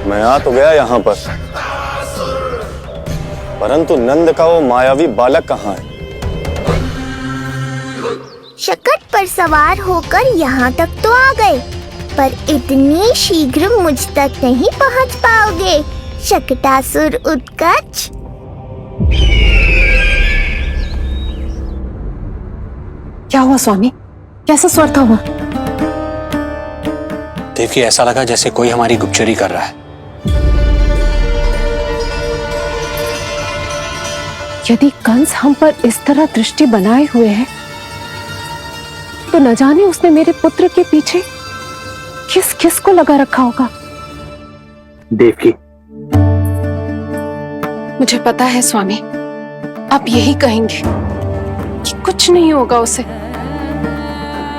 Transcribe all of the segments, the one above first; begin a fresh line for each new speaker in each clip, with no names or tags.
मैं आ तो गया यहाँ पर, परंतु नंद का वो मायावी बालक कहाँ है?
शकट पर सवार होकर यहाँ तक तो आ गए, पर इतनी शीघ्र मुझ तक नहीं पहुँच पाओगे शकटासुर उत्कच।
क्या हुआ स्वामी? कैसा स्वर था वो?
देवकी, ऐसा लगा जैसे कोई हमारी गुप्तचरी कर रहा है।
यदि कंस हम पर इस तरह दृष्टि बनाए हुए है, तो न जाने उसने मेरे पुत्र के पीछे किस किस को लगा रखा होगा।
देवकी,
मुझे पता है स्वामी, आप यही कहेंगे कि कुछ नहीं होगा उसे,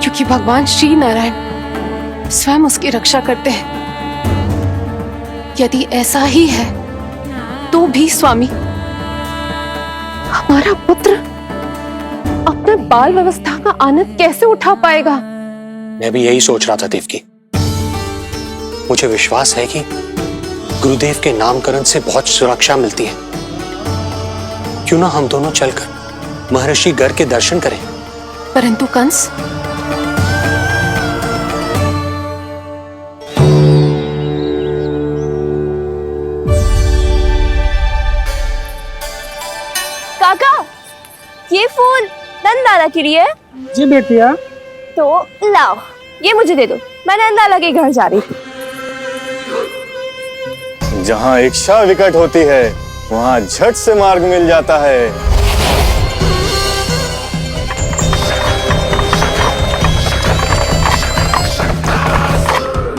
क्योंकि भगवान श्री नारायण स्वयं उसकी रक्षा करते हैं। यदि ऐसा ही है तो भी स्वामी, हमारा पुत्र अपने बाल व्यवस्था का आनंद कैसे उठा पाएगा?
मैं भी यही सोच रहा था देवकी। मुझे विश्वास है कि गुरुदेव के नामकरण से बहुत सुरक्षा मिलती है। क्यों ना हम दोनों चलकर महर्षि गर के दर्शन करें?
परंतु कंस,
काका, ये फूल नंदाला के लिए है।
जी बेटिया।
तो लाओ, ये मुझे दे दो, मैं नंदाला के घर जा रही थी।
जहाँ इच्छा विकट होती है, वहाँ झट से मार्ग मिल जाता है।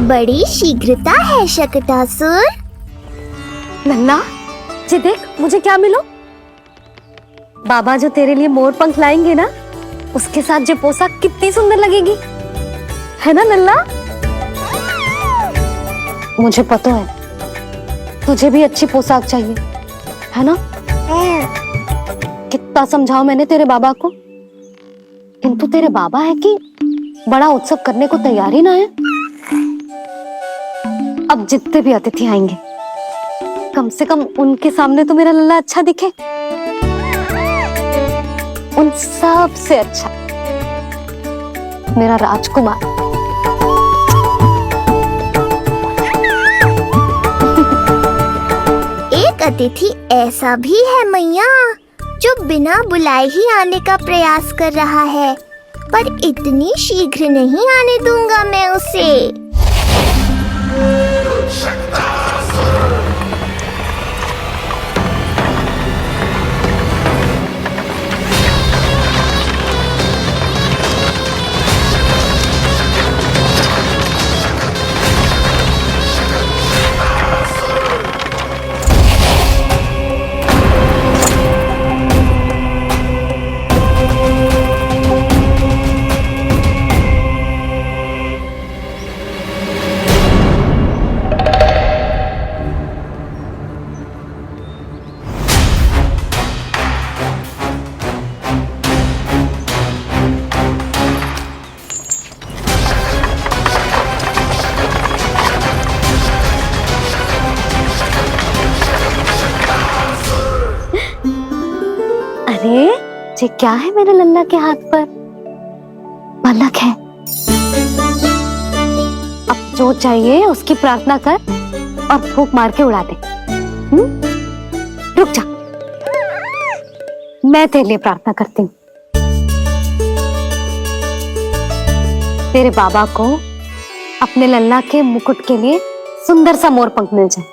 बड़ी शीघ्रता है शकटासुर।
नन्ना, जी देख मुझे क्या मिलो। बाबा जो तेरे लिए मोर पंख लाएंगे ना, उसके साथ जो पोशाक कितनी सुंदर लगेगी, है ना नन्ना? मुझे पता है तुझे भी अच्छी पोशाक चाहिए, है ना? कितना समझाओ मैंने तेरे बाबा को, किंतु तेरे बाबा है कि बड़ा उत्सव करने को तैयार ही ना है। अब जितने भी अतिथि आएंगे, कम से कम उनके सामने तो मेरा लल्ला अच्छा दिखे। उन सब से अच्छा मेरा राजकुमार।
एक अतिथि ऐसा भी है मैया, जो बिना बुलाए ही आने का प्रयास कर रहा है, पर इतनी शीघ्र नहीं आने दूंगा मैं उसे।
अरे ये क्या है मेरे लल्ला के हाथ पर? पलक है। अब जो चाहिए उसकी प्रार्थना कर और फूंक मार के उड़ा दे। रुक जा, मैं तेरे लिए प्रार्थना करती हूँ। तेरे बाबा को अपने लल्ला के मुकुट के लिए सुंदर सा मोर पंख मिल जाए।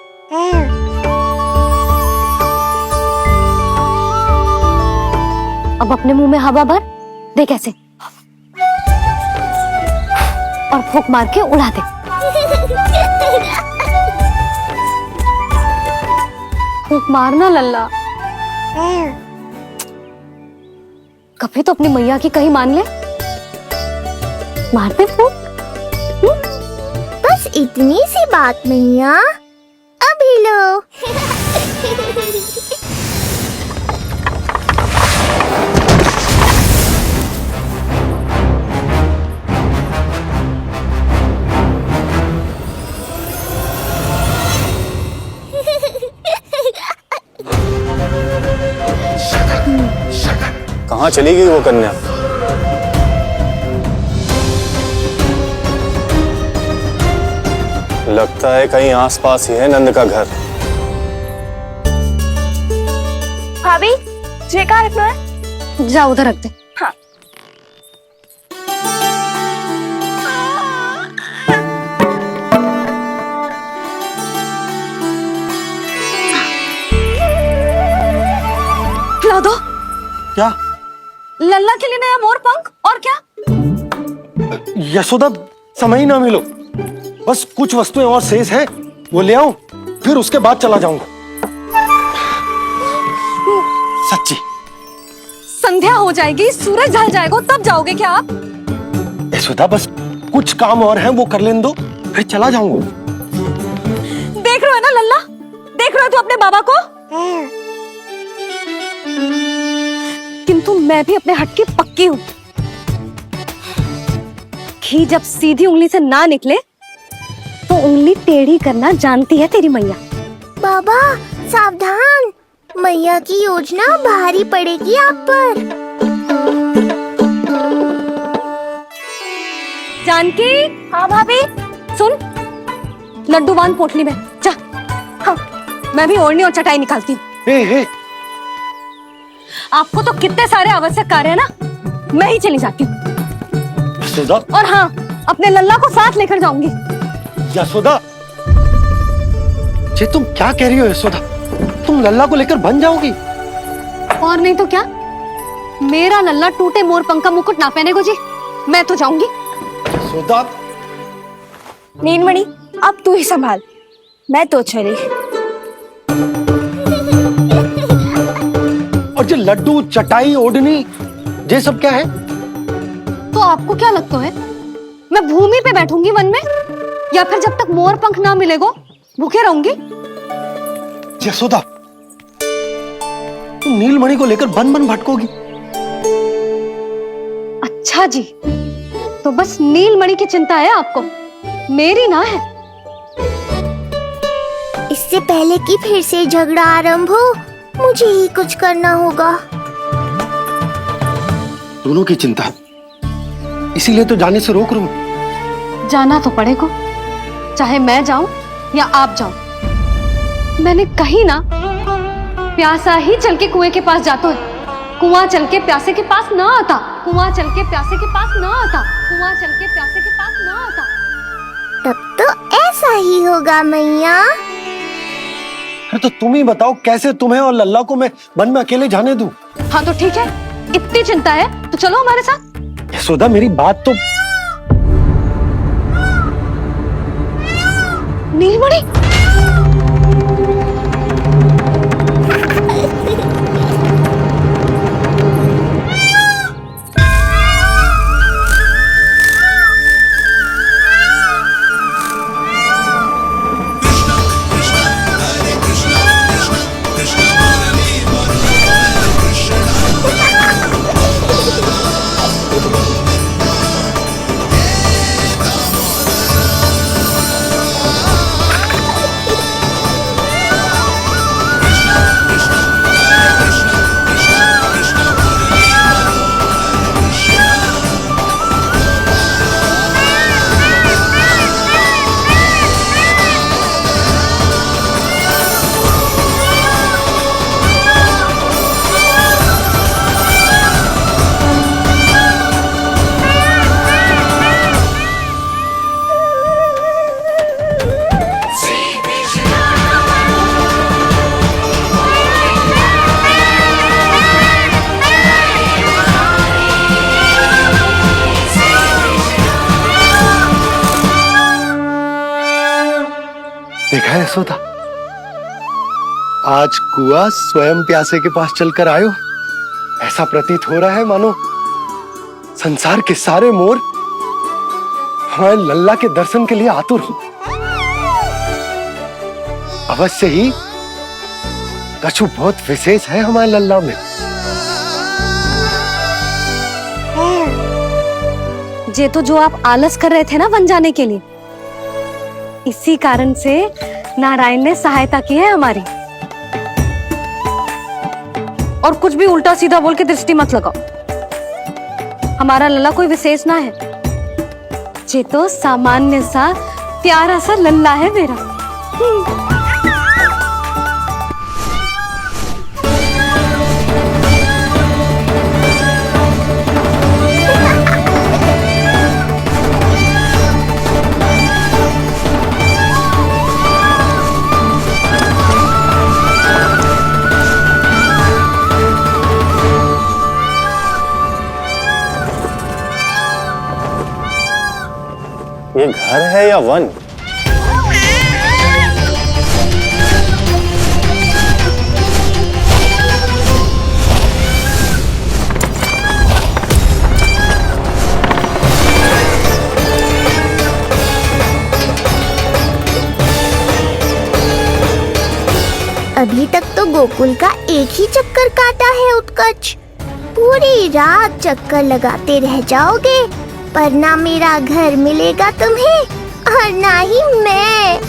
अब अपने मुंह में हवा भर दे, कैसे, और फूंक मार के उड़ा दे। फूंक मारना लल्ला, कभी तो अपनी मैया की कहीं मान ले। मारते फूंक।
बस इतनी सी बात मैया, अभी लो।
कहाँ चली गई वो कन्या? लगता है कहीं आसपास ही है नंद का घर।
भाभी ये कहाँ रखना है?
जा उधर रख दे।
हाँ।
खिला दो।
क्या?
लल्ला के लिए नया मोर पंख और क्या?
यशोदा, समय ही ना मिलो, बस कुछ वस्तुएं और शेष है, वो ले आऊं, फिर उसके बाद चला जाऊंगा। सच्ची।
संध्या हो जाएगी, सूरज ढल जाएगा, तब जाओगे क्या आप?
यशोदा, बस कुछ काम और है, वो कर लेने दो, फिर चला जाऊंगा।
देख रहे हो ना लल्ला, देख रहे हो तू अपने बाबा को? किंतु मैं भी अपने हट की पक्की हूं। घी जब सीधी उंगली से ना निकले तो उंगली टेढ़ी करना जानती है तेरी मैया।
बाबा सावधान, मैया की योजना भारी पड़ेगी आप पर।
जानकी।
हाँ भाभी।
सुन, लड्डू बांध पोटली में, जा। हाँ, मैं भी ओढ़नी और चटाई निकालती हूँ।
हे।
आपको तो कितने सारे आवश्यक कार्य है ना, मैं ही चली जाती हूँ।
यशोदा।
और हाँ, अपने लल्ला को साथ लेकर जाऊंगी।
यशोदा, ये तुम क्या कह रही हो यशोदा? तुम लल्ला को लेकर बन जाओगी?
और नहीं तो क्या, मेरा लल्ला टूटे मोर पंख का मुकुट ना पहने को जी, मैं तो जाऊंगी।
यशोदा।
नीलमणि अब तू ही संभाल, मैं तो चली।
और ये लड्डू, चटाई, ओढ़नी, ये सब क्या है?
तो आपको क्या लगता है, मैं भूमि पे बैठूंगी वन में, या फिर जब तक मोर पंख ना मिलेगो भूखे रहूंगी?
यशोदा, तुम नीलमणि को लेकर बन बन भटकोगी।
अच्छा जी, तो बस नीलमणि की चिंता है आपको, मेरी ना है।
इससे पहले कि फिर से झगड़ा आरंभ हो, मुझे ही कुछ करना होगा।
दोनों की चिंता, इसीलिए तो जाने से रोक रहा हूं।
जाना तो पड़ेगा, चाहे मैं जाऊं या आप जाओ। मैंने कहीं ना प्यासा ही चल के कुएं के पास जाता है, कुआं चल के प्यासे के पास ना आता, कुआं चल के प्यासे के पास ना आता, कुआं चल के प्यासे के पास ना आता।
तब तो ऐसा ही होगा मैया।
अरे तो तुम ही बताओ, कैसे तुम्हें और लल्ला को मैं वन में अकेले जाने दूं?
हाँ तो ठीक है, इतनी चिंता है तो चलो हमारे साथ।
यशोदा, मेरी बात तो।
नीलमणि,
देखा है यशोदा, आज कुआं स्वयं प्यासे के पास चलकर आयो। ऐसा प्रतीत हो रहा है मानो संसार के सारे मोर हमारे लल्ला के दर्शन के लिए आतुर हो। अवश्य ही कछु बहुत विशेष है हमारे लल्ला में।
जे तो जो आप आलस कर रहे थे ना वन जाने के लिए, इसी कारण से नारायण ने सहायता की है हमारी। और कुछ भी उल्टा सीधा बोल के दृष्टि मत लगाओ। हमारा लल्ला कोई विशेष ना है, ये तो सामान्य सा प्यारा सा लल्ला है मेरा।
ये घर है या वन?
अभी तक तो गोकुल का एक ही चक्कर काटा है उत्कर्ष। पूरी रात चक्कर लगाते रह जाओगे, पर ना मेरा घर मिलेगा तुम्हें और ना ही मैं।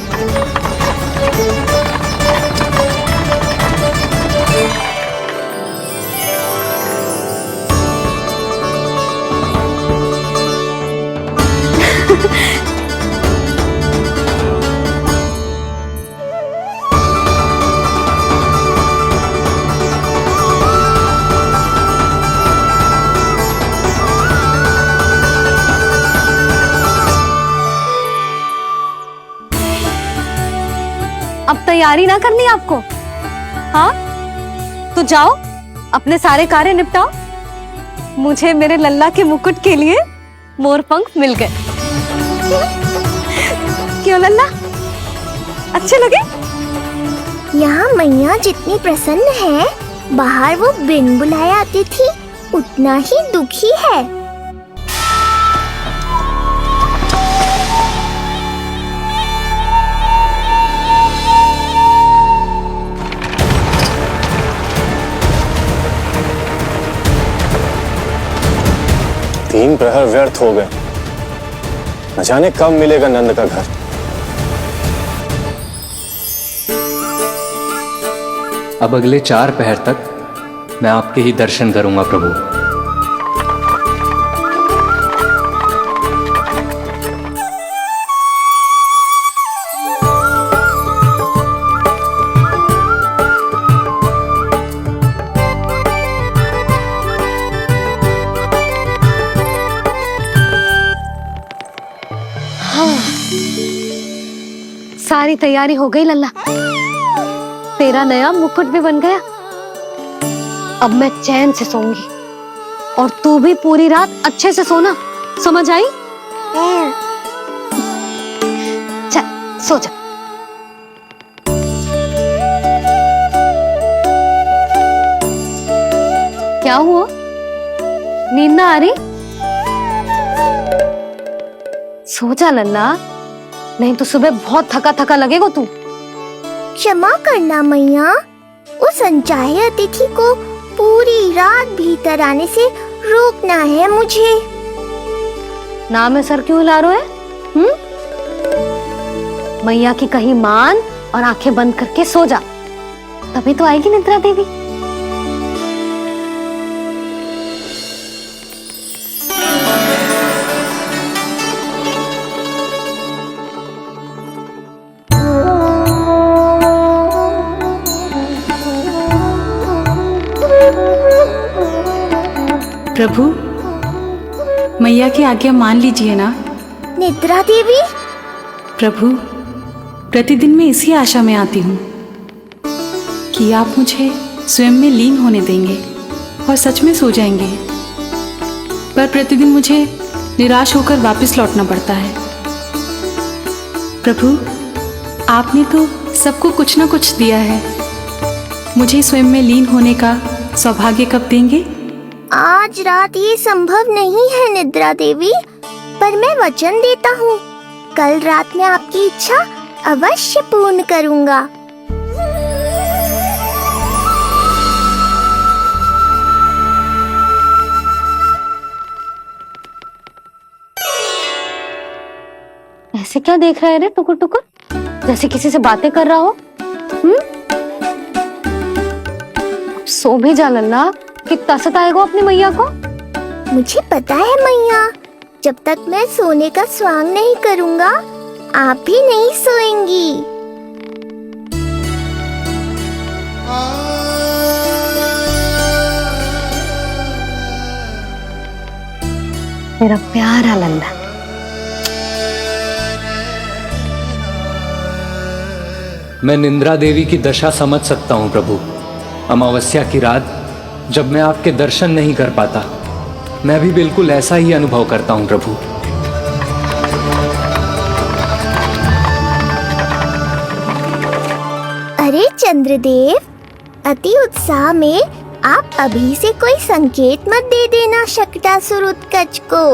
अब तैयारी ना करनी आपको? हाँ, तो जाओ अपने सारे कार्य निपटाओ। मुझे मेरे लल्ला के मुकुट के लिए मोर पंख मिल गए। क्यों लल्ला, अच्छे लगे?
यहाँ मैया जितनी प्रसन्न है, बाहर वो बिन बुलाए आती थी उतना ही दुखी है।
तीन प्रहर व्यर्थ हो गए, न जाने कब मिलेगा नंद का घर।
अब अगले 4 पहर तक मैं आपके ही दर्शन करूंगा प्रभु।
सारी तैयारी हो गई लल्ला, तेरा नया मुकुट भी बन गया। अब मैं चैन से सोऊंगी और तू भी पूरी रात अच्छे से सोना, समझ आई? चल सो जा। क्या हुआ, नींद ना आ रही? सो जा लल्ला, नहीं तो सुबह बहुत थका थका लगेगा तू।
क्षमा करना मैया, उस अनचाहे अतिथि को पूरी रात भीतर आने से रोकना है मुझे।
नाम में सर क्यों हिला रहे है? मैया की कहीं मान और आंखें बंद करके सो जा, तभी तो आएगी निद्रा देवी।
प्रभु, मैया की आज्ञा मान लीजिए ना।
निद्रा देवी?
प्रभु, प्रतिदिन मैं इसी आशा में आती हूँ कि आप मुझे स्वयं में लीन होने देंगे और सच में सो जाएंगे, पर प्रतिदिन मुझे निराश होकर वापस लौटना पड़ता है। प्रभु, आपने तो सबको कुछ ना कुछ दिया है, मुझे स्वयं में लीन होने का सौभाग्य कब देंगे?
आज रात ये संभव नहीं है निद्रा देवी, पर मैं वचन देता हूँ कल रात में आपकी इच्छा अवश्य पूर्ण करूँगा।
ऐसे क्या देख रहा है रे टुकुर टुकुर, जैसे किसी से बातें कर रहा हो? सो भी जा लल्ला, कितना सताएगा अपनी मैया को।
मुझे पता है मैया, जब तक मैं सोने का स्वांग नहीं करूँगा आप भी नहीं सोएंगी।
मेरा प्यारा लल्ला।
मैं निंद्रा देवी की दशा समझ सकता हूँ प्रभु। अमावस्या की रात जब मैं आपके दर्शन नहीं कर पाता, मैं भी बिल्कुल ऐसा ही अनुभव करता हूँ प्रभु।
अरे चंद्रदेव, अति उत्साह में आप अभी से कोई संकेत मत दे देना शकटासुर उत्कच को।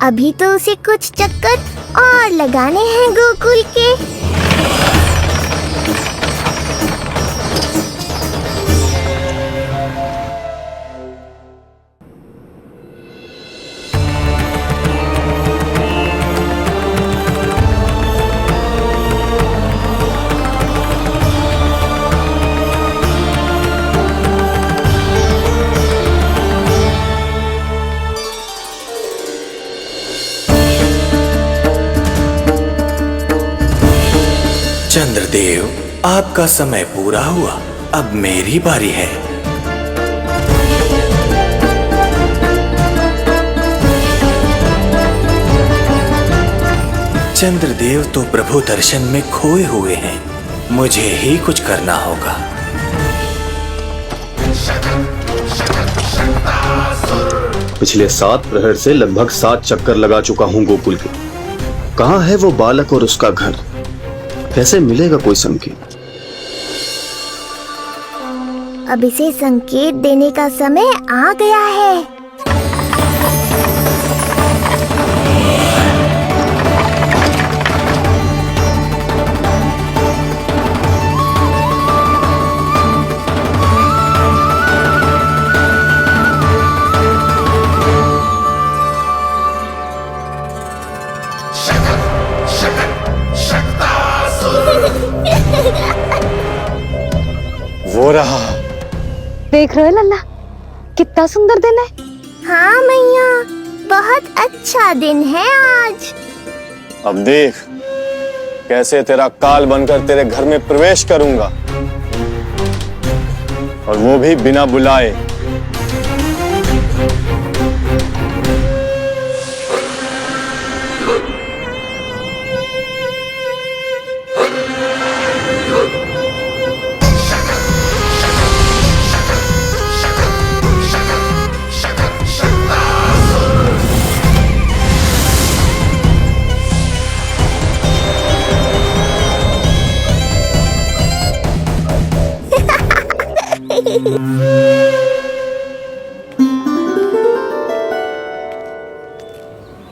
अभी तो उसे कुछ चक्कर और लगाने हैं गोकुल के।
चंद्रदेव, आपका समय पूरा हुआ, अब मेरी बारी है। चंद्रदेव तो प्रभु दर्शन में खोए हुए हैं, मुझे ही कुछ करना होगा।
पिछले 7 प्रहर से लगभग 7 चक्कर लगा चुका हूँ गोकुल के। कहाँ है वो बालक और उसका घर? कैसे मिलेगा कोई संकेत?
अब इसे संकेत देने का समय आ गया है।
वो रहा।
देख रहे हो लल्ला, कितना सुंदर दिन है।
हाँ मैया, बहुत अच्छा दिन है आज।
अब देख कैसे तेरा काल बनकर तेरे घर में प्रवेश करूंगा, और वो भी बिना बुलाए।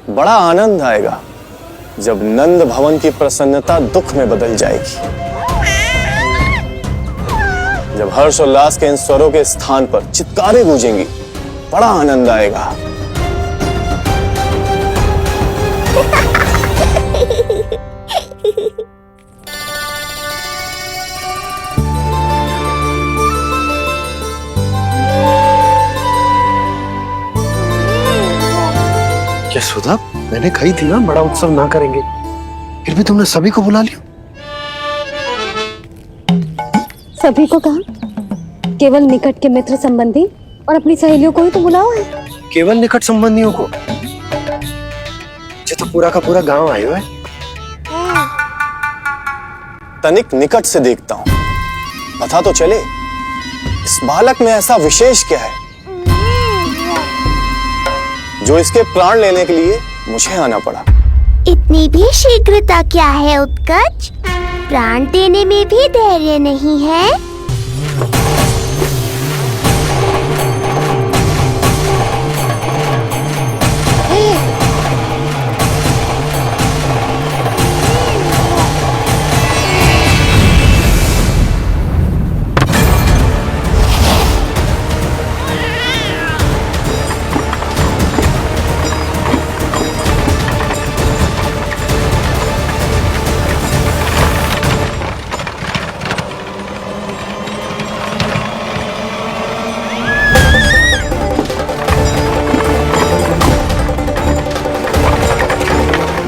बड़ा आनंद आएगा जब नंद भवन की प्रसन्नता दुख में बदल जाएगी, जब हर्षोल्लास के इन स्वरों के स्थान पर चित्कारें गूंजेंगी। बड़ा आनंद आएगा।
यशोदा, मैंने कही थी ना बड़ा उत्सव ना करेंगे, फिर भी तुमने सभी को बुला लिया।
सभी को कहा? केवल निकट के मित्र संबंधी और अपनी सहेलियों को ही तो बुलाओ है।
केवल निकट संबंधियों को? ये तो पूरा का पूरा गांव आयो है।
तनिक निकट से देखता हूं, पता तो चले इस बालक में ऐसा विशेष क्या है जो इसके प्राण लेने के लिए मुझे आना पड़ा।
इतनी भी शीघ्रता क्या है उत्कच? प्राण देने में भी धैर्य नहीं है।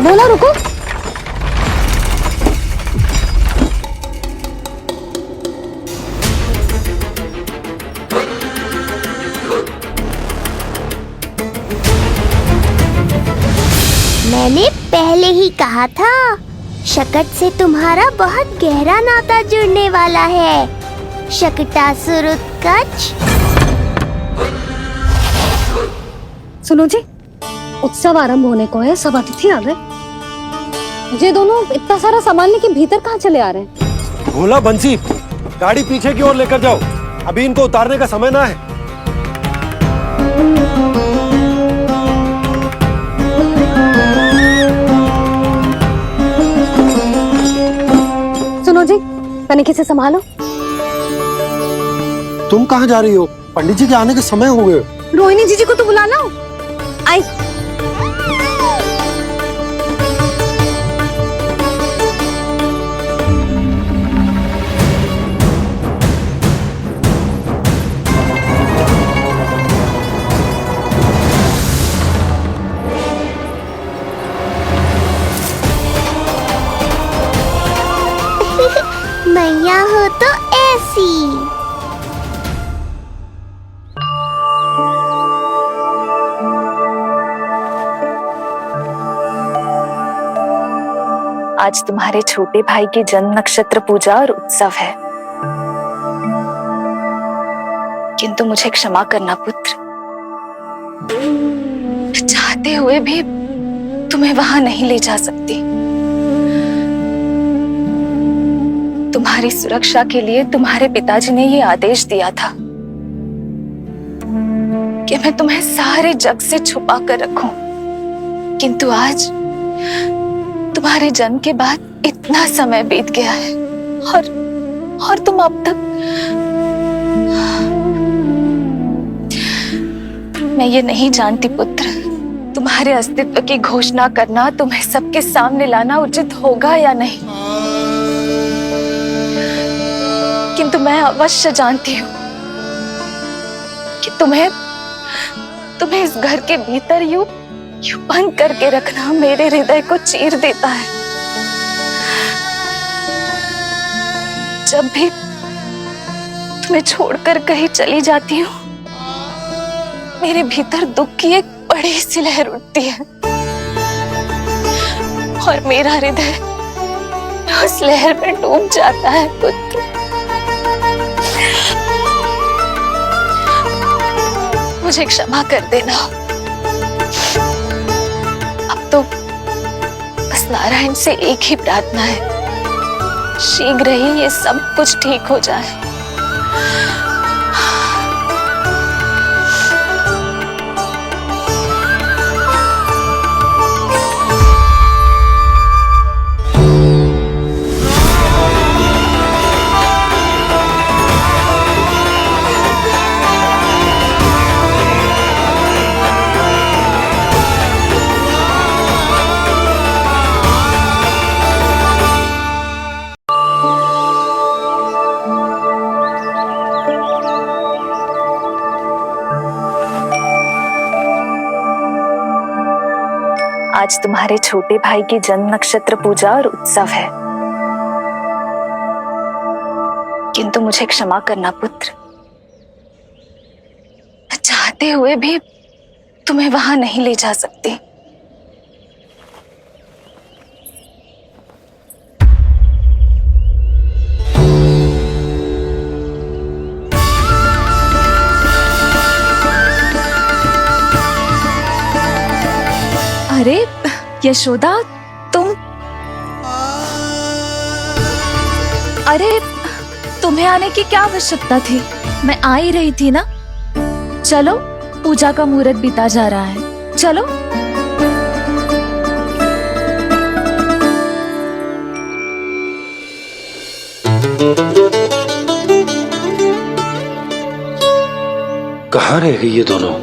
बोला रुको।
मैंने पहले ही कहा था, शकट से तुम्हारा बहुत गहरा नाता जुड़ने वाला है। शकटासुर उत्कच।
सुनो जी, उत्सव आरंभ होने को है, सब अतिथि आ गए। ये दोनों इतना सारा सामान लेके भीतर कहाँ चले आ रहे हैं?
भोला बंसी, गाड़ी पीछे की ओर लेकर जाओ, अभी इनको उतारने का समय ना है।
सुनो जी, तनिक से संभालो।
तुम कहाँ जा रही हो? पंडित जी के आने के समय हो गए।
रोहिणी जीजी को तो बुला लो। आई।
मैया हो तो ऐसी।
आज तुम्हारे छोटे भाई की जन्म नक्षत्र पूजा और उत्सव है, किंतु मुझे क्षमा करना पुत्र, चाहते हुए भी तुम्हें वहां नहीं ले जा सकती। तुम्हारी सुरक्षा के लिए तुम्हारे पिताजी ने ये आदेश दिया था कि मैं तुम्हें सारे जग से छुपा कर रखूं, किंतु आज तुम्हारे जन्म के बाद इतना समय बीत गया है और तुम अब तक। मैं ये नहीं जानती पुत्र, तुम्हारे अस्तित्व की घोषणा करना, तुम्हें सबके सामने लाना उचित होगा या नहीं, किंतु मैं अवश्य जानती हूँ कि तुम्हें इस घर के भीतर यूं बंद करके रखना मेरे हृदय को चीर देता है। जब भी तुम्हें छोड़कर कहीं चली जाती हूँ, मेरे भीतर दुख की एक बड़ी सी लहर उठती है और मेरा हृदय उस लहर में डूब जाता है पुत्र। मुझे क्षमा कर देना। अब तो बस नारायण से एक ही प्रार्थना है, शीघ्र ही ये सब कुछ ठीक हो जाए। आज तुम्हारे छोटे भाई की जन्म नक्षत्र पूजा और उत्सव है, किंतु मुझे क्षमा करना पुत्र, चाहते हुए भी तुम्हें वहां नहीं ले जा सकती। अरे यशोदा, तुम, अरे तुम्हें आने की क्या आवश्यकता थी? मैं आ ही रही थी ना। चलो, पूजा का मुहूर्त बीता जा रहा है, चलो।
कहाँ रह गई ये दोनों?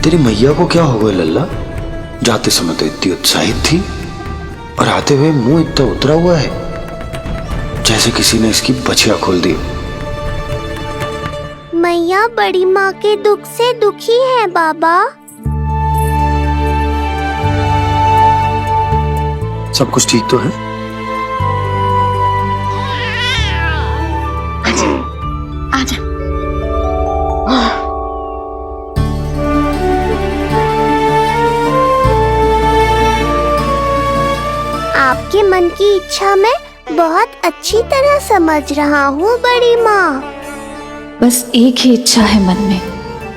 तेरी मैया को क्या हो गया लल्ला? जाते समय तो इतनी उत्साहित थी और आते हुए मुंह इतना उतरा हुआ है जैसे किसी ने इसकी बछिया खोल दी।
मैया बड़ी माँ के दुख से दुखी है बाबा।
सब कुछ ठीक तो है?
आजा। आपके मन की इच्छा मैं बहुत अच्छी तरह समझ रहा हूँ बड़ी माँ।
बस एक ही इच्छा है मन में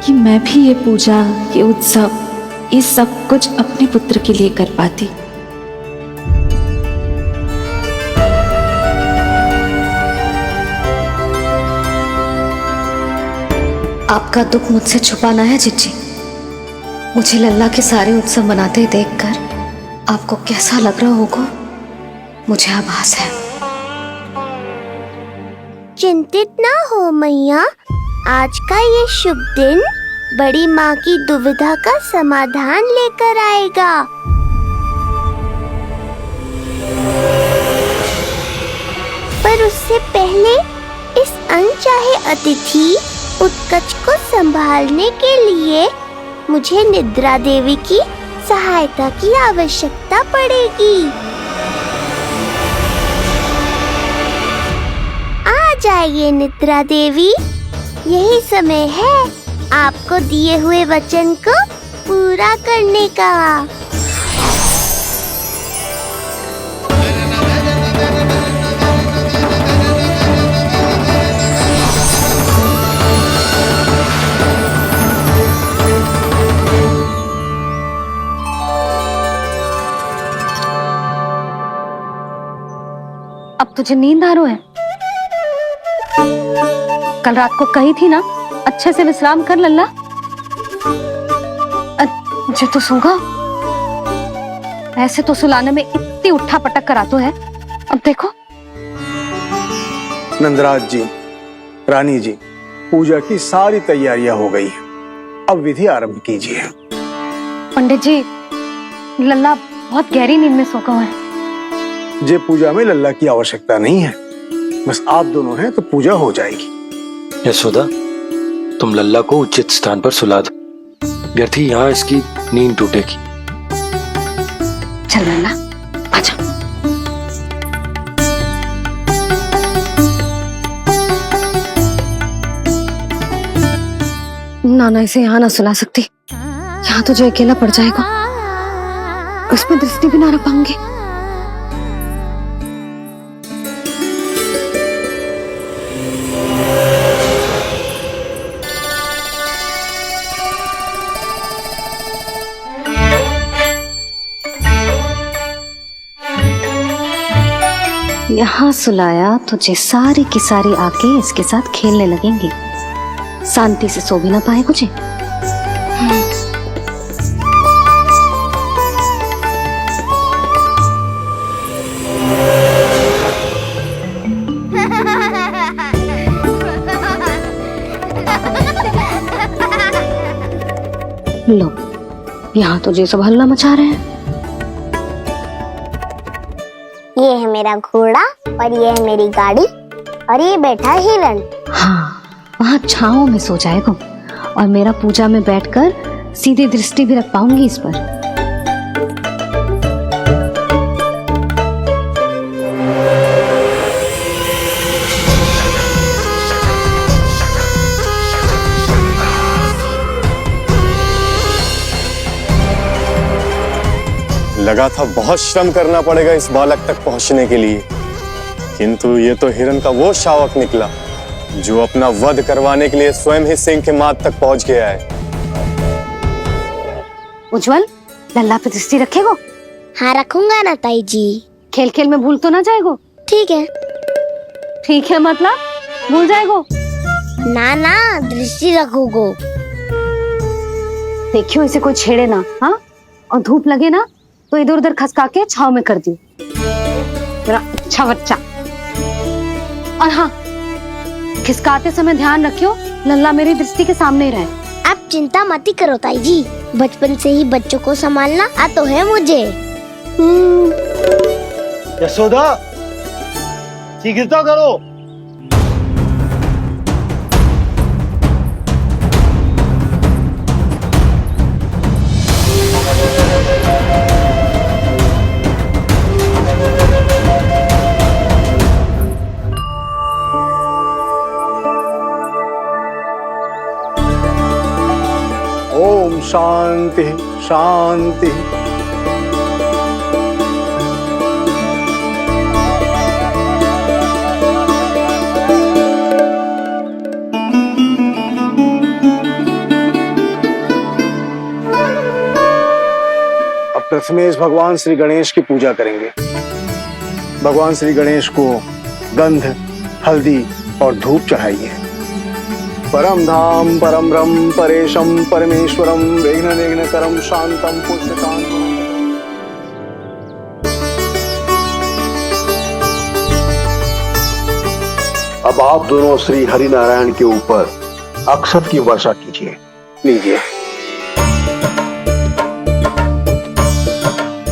कि मैं भी ये पूजा, ये उत्सव, ये सब कुछ अपने पुत्र के लिए कर पाती।
आपका दुख मुझसे छुपाना है जिज्जी। मुझे लल्ला के सारे उत्सव मनाते देखकर आपको कैसा लग रहा होगा मुझे आभास है।
चिंतित ना हो मैया, आज का ये शुभ दिन बड़ी माँ की दुविधा का समाधान लेकर आएगा। पर उससे पहले इस अनचाहे अतिथि उत्कच को संभालने के लिए मुझे निद्रा देवी की सहायता की आवश्यकता पड़ेगी। आ जाइए निद्रा देवी, यही समय है आपको दिए हुए वचन को पूरा करने का।
अब तुझे नींद आ रहा है? कल रात को कही थी ना अच्छे से विश्राम कर लल्ला। जो तो सोगा, ऐसे तो सुलाने में इतनी उठा पटक कर आतो है। अब देखो।
नंदराज जी, रानी जी, पूजा की सारी तैयारियां हो गई हैं। अब विधि आरंभ कीजिए।
पंडित जी, लल्ला बहुत गहरी नींद में सोगा हुआ है।
जे पूजा में लल्ला की आवश्यकता नहीं है, बस आप दोनों हैं तो पूजा हो जाएगी।
यशोदा, तुम लल्ला को उचित स्थान पर सुला दो, व्यर्थ ही यहाँ इसकी नींद टूटेगी।
चल लल्ला, आजा। नाना इसे यहाँ ना सुला सकती, यहाँ तो जो अकेला पड़ जाएगा, उसमें दृष्टि भी ना रख पाऊंगी। यहाँ सुलाया तो जे सारी की सारी आके इसके साथ खेलने लगेंगी, शांति से सो भी ना पाए मुझे। लो, यहाँ तो जे सब हल्ला मचा रहे हैं।
ये है मेरा घोड़ा और ये है मेरी गाड़ी और ये बैठा हिरण।
हाँ, वहाँ छांव में सो जाएगा और मेरा पूजा में बैठकर सीधी दृष्टि भी रख पाऊंगी इस पर।
लगा था बहुत श्रम करना पड़ेगा इस बालक तक पहुंचने के लिए, किंतु ये तो हिरण का वो शावक निकला जो अपना वध करवाने के लिए स्वयं ही सिंह के माथ तक पहुंच गया है।
उज्जवल, लल्ला पे दृष्टि रखेगो?
हाँ रखूंगा ना ताई जी।
खेल खेल में भूल तो ना जाएगो?
ठीक है।
ठीक है मतलब भूल जाएगो?
ना ना, दृष्टि रखोगो।
देखियो इसे कोई छेड़े ना, हाँ? और धूप लगे ना तो इधर उधर खसका के छाव में कर दी। अच्छा बच्चा। और हाँ, खिसकाते समय ध्यान रखियो लल्ला मेरी दृष्टि के सामने ही रहे।
आप चिंता मत ही करो ताई जी, बचपन से ही बच्चों को संभालना आता है मुझे।
यशोदा, शीघ्र तो करो। ओम शांति शांति। अब प्रथमेश भगवान श्री गणेश की पूजा करेंगे। भगवान श्री गणेश को गंध, हल्दी और धूप चढ़ाइए। परम धाम परम ब्रह्म परेशम परमेश्वरम विघ्न निघ्नकरम शांतम पुष्टकांतम।
अब आप दोनों श्री हरि नारायण के ऊपर अक्षत की वर्षा कीजिए।
लीजिए।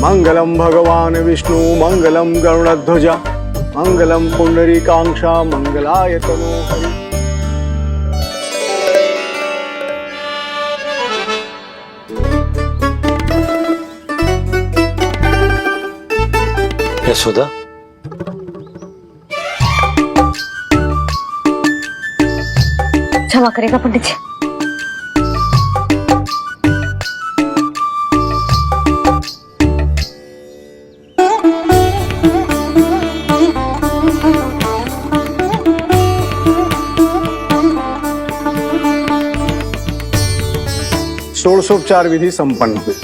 मंगलम भगवान विष्णु मंगलम गरुड़ध्वजा मंगलम पुंडरीकांक्षा मंगलाय तनोहरि।
यशोदा,
क्षमा करेगा पंडित जी।
षोडशोपचार विधि संपन्न हुई।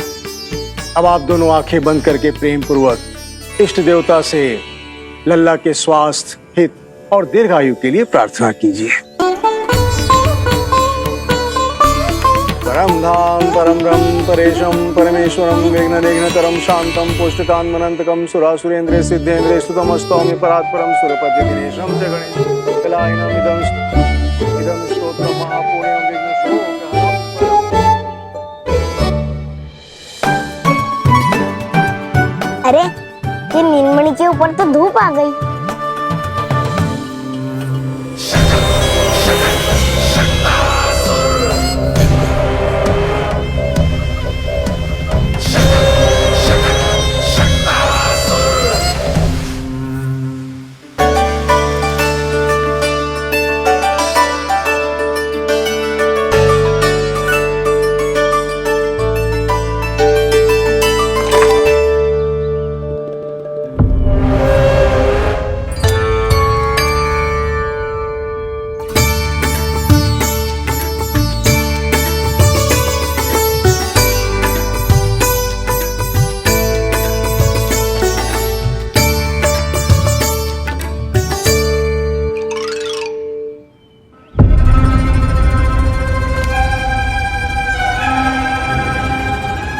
अब आप दोनों आंखें बंद करके प्रेम पूर्वक इष्ट देवता से लल्ला के स्वास्थ्य, हित और दीर्घायु के लिए प्रार्थना कीजिए। परम धाम परम ब्रह्म परेशम परमेश्वरम विघ्न निघ्नकरम शांतम पुष्टकान्मनंतकम सुरासुरेंद्र सिद्धेंद्र स्तुतमस्तौमि परात्परम सुरपति दिनेशम च गणेश कलायनम इदं स्तोत्रम महापुण्यम विघ्नशोकहरम।
अरे ये नीलमणि के ऊपर तो धूप आ गई।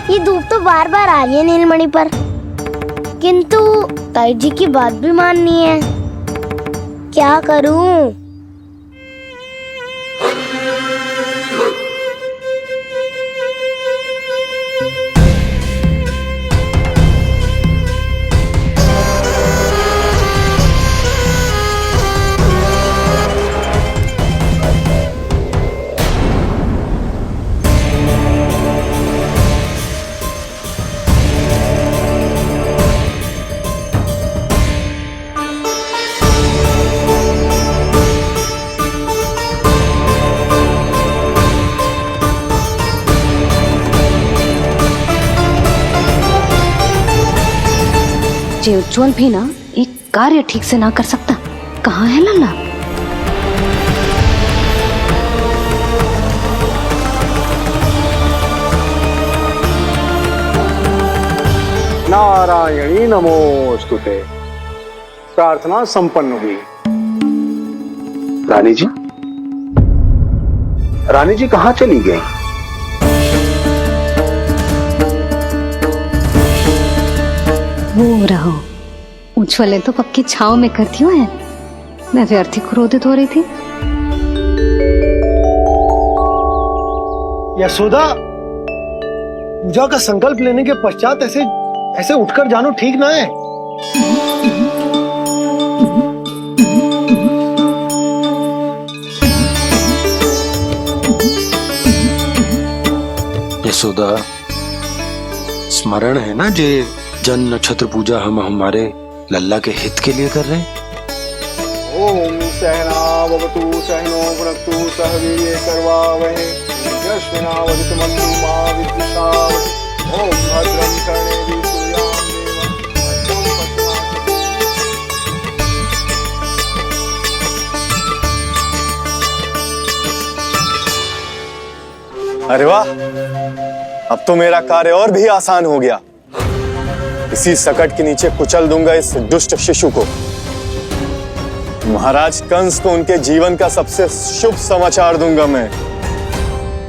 ये धूप तो बार बार आ रही है नीलमणि पर, किंतु ताई जी की बात भी माननी है। क्या करूं?
जे उज्जवल भी ना एक कार्य ठीक से ना कर सकता। कहाँ है लल्ला?
नारायणी नमोस्तुते। प्रार्थना संपन्न हुई।
रानी जी, रानी जी कहाँ चली गई?
वो रहो, उज्जवल तो पक्की छाव में करती हुए है। मैं व्यर्थ ही क्रोधित हो रही थी।
यशोदा, पूजा का संकल्प लेने के पश्चात ऐसे ऐसे उठकर जानो ठीक ना है।
यशोदा, स्मरण है ना जे जन नक्षत्र पूजा हम हमारे लल्ला के हित के लिए कर रहे हैं।
ओम सहनावतु सहनो भुनक्तु सह वीर्ये करवावहै तेजस्विनावधीतमस्तु मा विद्विषावहै। ओम भद्रं कर्णेभिः सूर्यां देवं।
अरे वाह, अब तो मेरा कार्य और भी आसान हो गया। इसी सकट के नीचे कुचल दूंगा इस दुष्ट शिशु को। महाराज कंस को उनके जीवन का सबसे शुभ समाचार दूंगा मैं।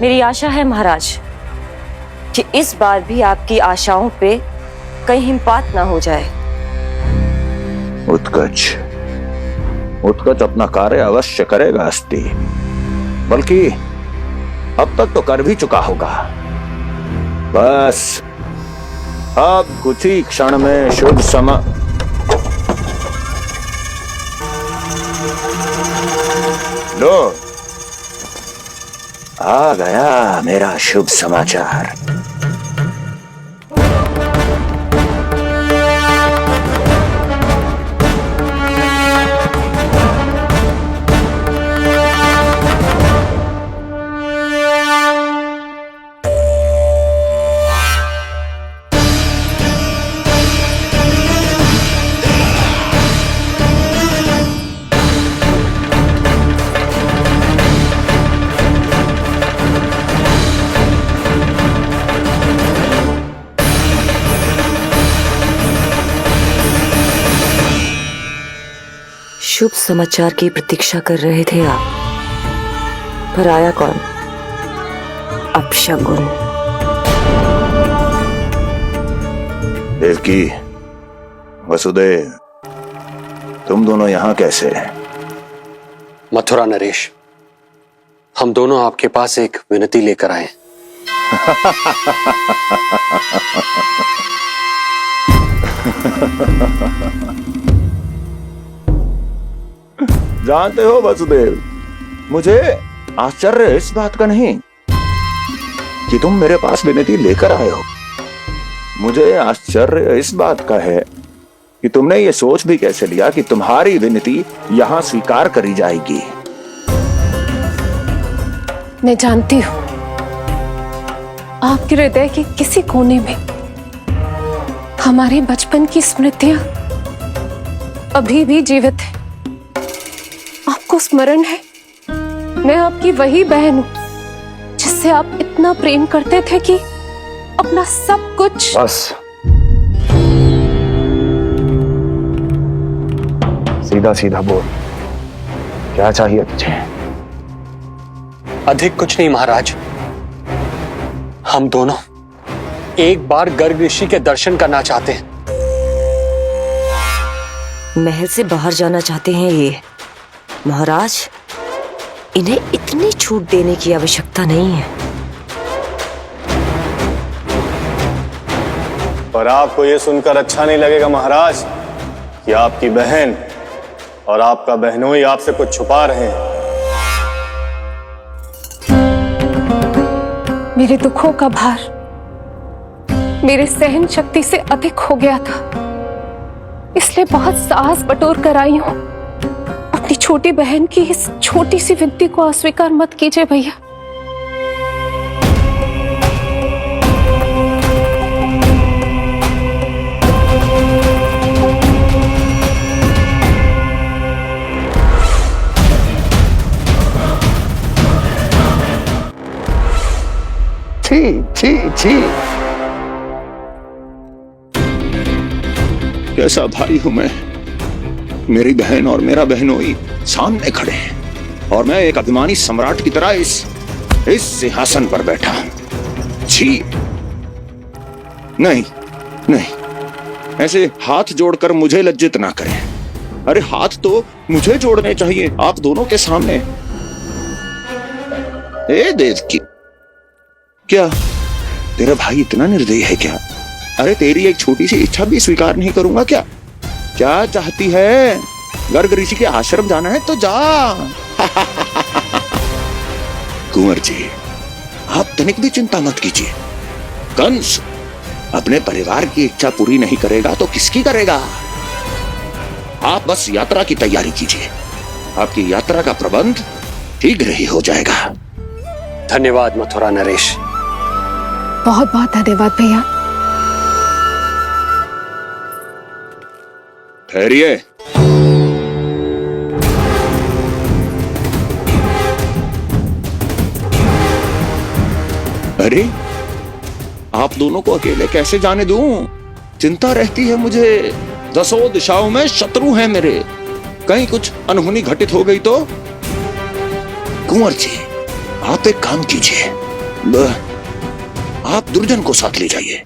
मेरी आशा है महाराज कि इस बार भी आपकी आशाओं पे कहीं हिमपात ना हो जाए।
उत्कच अपना कार्य अवश्य करेगा अस्ति, बल्कि अब तक तो कर भी चुका होगा। बस अब कुछ ही क्षण में शुभ समय। लो, आ गया मेरा शुभ समाचार।
शुभ समाचार की प्रतीक्षा कर रहे थे आप, पर आया कौन? अपशगुन।
देवकी, वसुदेव, तुम दोनों यहाँ कैसे?
मथुरा नरेश, हम दोनों आपके पास एक विनती लेकर आए।
जानते हो वसुदेव, मुझे आश्चर्य इस बात का नहीं कि तुम मेरे पास विनती लेकर आए हो। मुझे आश्चर्य इस बात का है कि तुमने ये सोच भी कैसे लिया कि तुम्हारी विनती यहां स्वीकार करी जाएगी।
मैं जानती हूं आपके हृदय के किसी कोने में हमारे बचपन की स्मृतियां अभी भी जीवित है। आपको स्मरण है, मैं आपकी वही बहन हूं जिससे आप इतना प्रेम करते थे कि अपना सब कुछ।
बस, सीधा सीधा बोल, क्या चाहिए तुझे?
अधिक कुछ नहीं महाराज, हम दोनों एक बार गर्ग ऋषि के दर्शन करना चाहते हैं।
महल से बाहर जाना चाहते हैं ये महाराज? इन्हें इतनी छूट देने की आवश्यकता नहीं है।
पर आपको यह सुनकर अच्छा नहीं लगेगा महाराज कि आपकी बहन और आपका बहनोई आपसे कुछ छुपा रहे हैं।
मेरे दुखों का भार मेरे सहन शक्ति से अधिक हो गया था, इसलिए बहुत साहस बटोर कर आई हूं। अपनी छोटी बहन की इस छोटी सी विनती को अस्वीकार मत कीजिए भैया।
छी छी छी, कैसा भाई हूं मैं। मेरी बहन और मेरा बहनोई सामने खड़े हैं और मैं एक अभिमानी सम्राट की तरह इस सिंहासन पर बैठा हूं। छी, नहीं नहीं, ऐसे हाथ जोड़कर मुझे लज्जित ना करें। अरे हाथ तो मुझे जोड़ने चाहिए आप दोनों के सामने। ए देवकी, क्या तेरा भाई इतना निर्दयी है क्या? अरे तेरी एक छोटी सी इच्छा भी स्वीकार नहीं करूंगा क्या? क्या चाहती है? गर्ग ऋषि के आश्रम जाना है तो जा। कुंवर जी, आप तनिक भी चिंता मत कीजिए। कंस अपने परिवार की इच्छा पूरी नहीं करेगा तो किसकी करेगा? आप बस यात्रा की तैयारी कीजिए। आपकी यात्रा का प्रबंध शीघ्र ही हो जाएगा।
धन्यवाद मथुरा नरेश।
बहुत बहुत धन्यवाद भैया।
ठहरिए। अरे आप दोनों को अकेले कैसे जाने दूं? चिंता रहती है मुझे। 10 दिशाओं में शत्रु हैं मेरे। कहीं कुछ अनहोनी घटित हो गई तो? कुंवर जी, आप एक काम कीजिए, आप दुर्जन को साथ ले जाइए।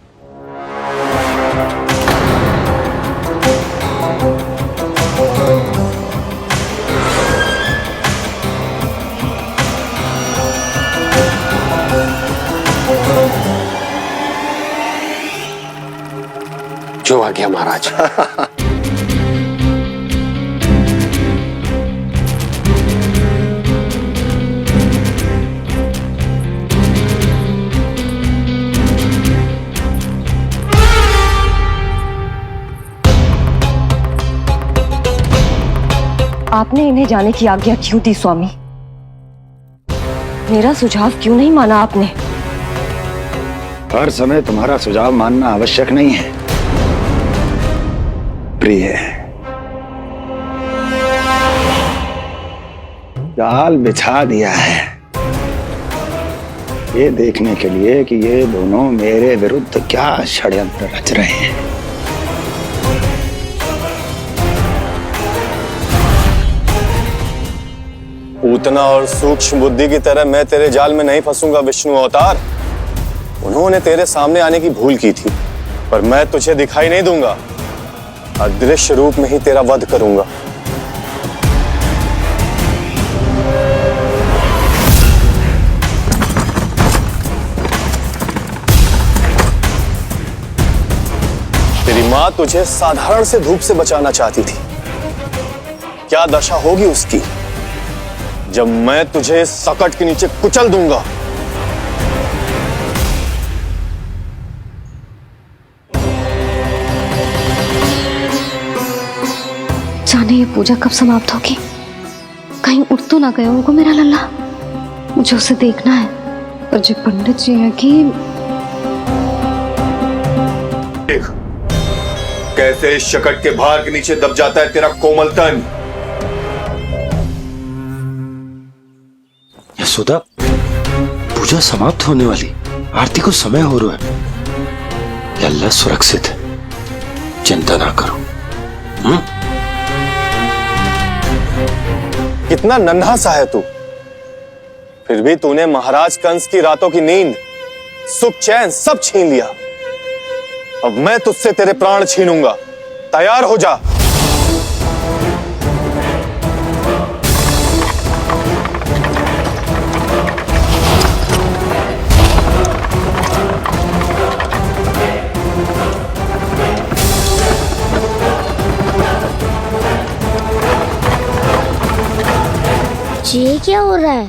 जो आ गया महाराज।
आपने इन्हें जाने की आज्ञा क्यों दी स्वामी? मेरा सुझाव क्यों नहीं माना आपने?
हर समय तुम्हारा सुझाव मानना आवश्यक नहीं है प्रिय। जाल बिछा दिया है ये देखने के लिए कि ये दोनों मेरे विरुद्ध क्या षड्यंत्र रच रहे हैं।
पूतना और सूक्ष्म बुद्धि की तरह मैं तेरे जाल में नहीं फंसूंगा विष्णु अवतार। उन्होंने तेरे सामने आने की भूल की थी, पर मैं तुझे दिखाई नहीं दूंगा। अदृश्य रूप में ही तेरा वध करूंगा। तेरी मां तुझे साधारण से धूप से बचाना चाहती थी। क्या दशा होगी उसकी जब मैं तुझे सकट के नीचे कुचल दूंगा।
जाने ये पूजा कब समाप्त होगी? कहीं उठ तो ना गया होगा मेरा लल्ला। मुझे उसे देखना है। पर जो पंडित जी है कि
देख कैसे इस शकट के भार के नीचे दब जाता है तेरा कोमल तन।
यशोदा, पूजा समाप्त होने वाली, आरती को समय हो रहा है। अल्लाह सुरक्षित है, चिंता ना करो।
कितना नन्हा सा है तू, फिर भी तूने महाराज कंस की रातों की नींद, सुख चैन सब छीन लिया। अब मैं तुझसे तेरे प्राण छीनूंगा। तैयार हो जा।
ये क्या हो रहा है?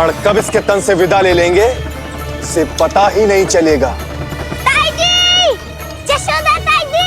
प्राण कब इसके तन से विदा ले लेंगे इसे पता ही नहीं चलेगा।
ताई जी! जशोदा ताई जी!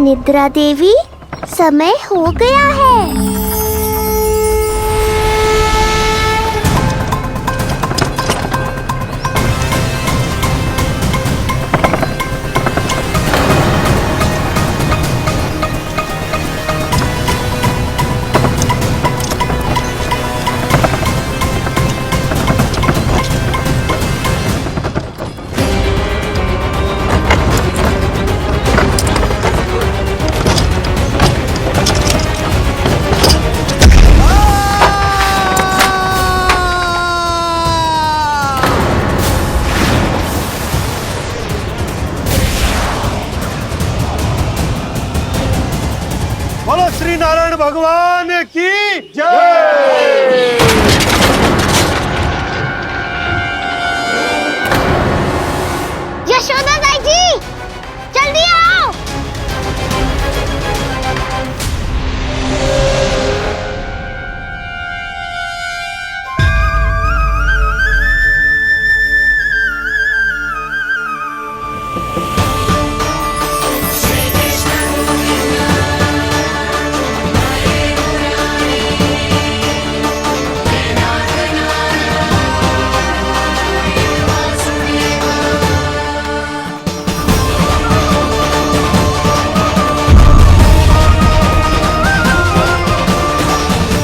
निद्रा देवी, समय हो गया है।
बोलो श्री नारायण भगवान